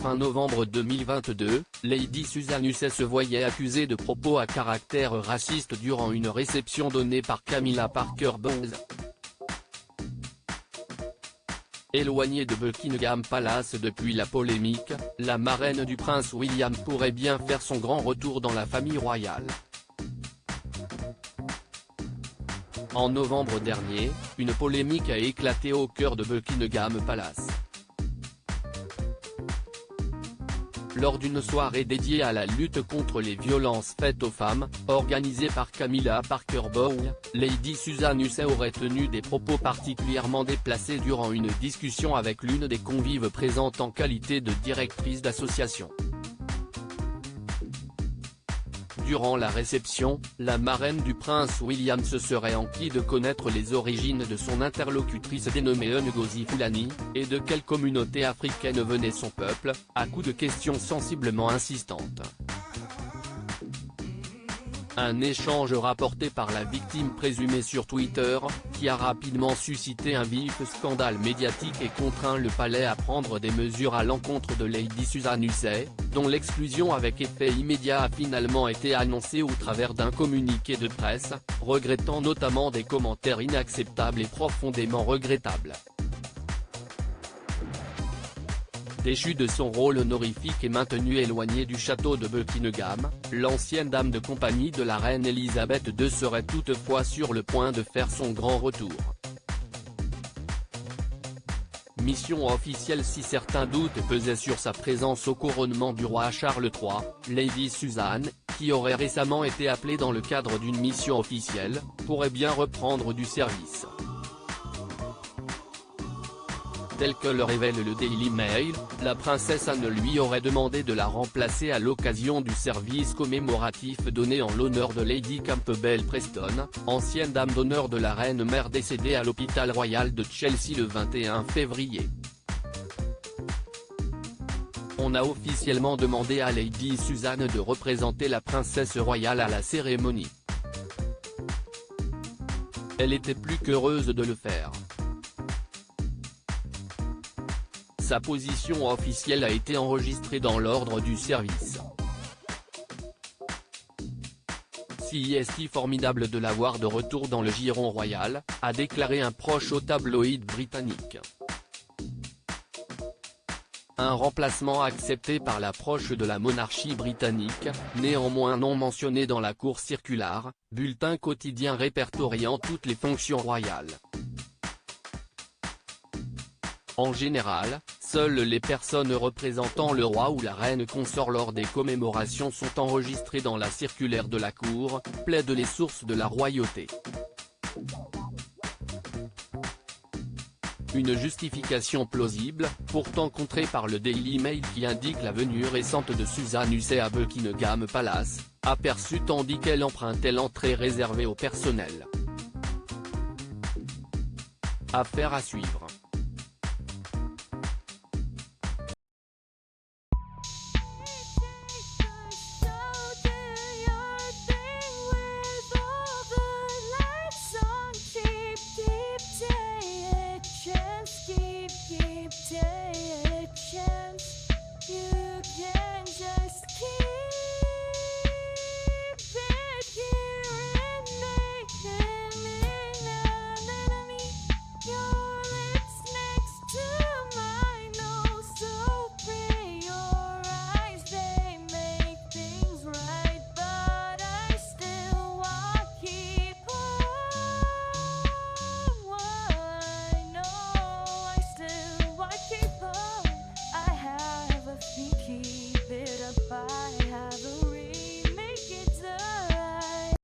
Fin novembre 2022, Lady Susan Hussey se voyait accusée de propos à caractère raciste durant une réception donnée par Camilla Parker Bowles. Éloignée de Buckingham Palace depuis la polémique, la marraine du prince William pourrait bien faire son grand retour dans la famille royale. En novembre dernier, une polémique a éclaté au cœur de Buckingham Palace. Lors d'une soirée dédiée à la lutte contre les violences faites aux femmes, organisée par Camilla Parker Bowles, Lady Susan Hussey aurait tenu des propos particulièrement déplacés durant une discussion avec l'une des convives présentes en qualité de directrice d'association. Durant la réception, la marraine du prince William se serait enquis de connaître les origines de son interlocutrice dénommée Ngozi Fulani, et de quelle communauté africaine venait son peuple, à coups de questions sensiblement insistantes. Un échange rapporté par la victime présumée sur Twitter, qui a rapidement suscité un vif scandale médiatique et contraint le palais à prendre des mesures à l'encontre de Lady Susan Hussey, dont l'exclusion avec effet immédiat a finalement été annoncée au travers d'un communiqué de presse, regrettant notamment des commentaires inacceptables et profondément regrettables. Déchue de son rôle honorifique et maintenue éloignée du château de Buckingham, l'ancienne dame de compagnie de la reine Elisabeth II serait toutefois sur le point de faire son grand retour. Mission officielle. Si certains doutes pesaient sur sa présence au couronnement du roi Charles III, Lady Susan, qui aurait récemment été appelée dans le cadre d'une mission officielle, pourrait bien reprendre du service. Tel que le révèle le Daily Mail, la princesse Anne lui aurait demandé de la remplacer à l'occasion du service commémoratif donné en l'honneur de Lady Campbell Preston, ancienne dame d'honneur de la reine-mère décédée à l'hôpital royal de Chelsea le 21 février. On a officiellement demandé à Lady Susan de représenter la princesse royale à la cérémonie. Elle était plus qu'heureuse de le faire. Sa position officielle a été enregistrée dans l'ordre du service. C'est formidable de la voir de retour dans le giron royal, a déclaré un proche au tabloïd britannique. Un remplacement accepté par la proche de la monarchie britannique, néanmoins non mentionné dans la Cour circulaire, bulletin quotidien répertoriant toutes les fonctions royales. En général, seules les personnes représentant le roi ou la reine consort lors des commémorations sont enregistrées dans la circulaire de la Cour, plaident les sources de la royauté. Une justification plausible, pourtant contrée par le Daily Mail qui indique la venue récente de Susan Hussey à Buckingham Palace, aperçue tandis qu'elle empruntait l'entrée réservée au personnel. Affaire à suivre.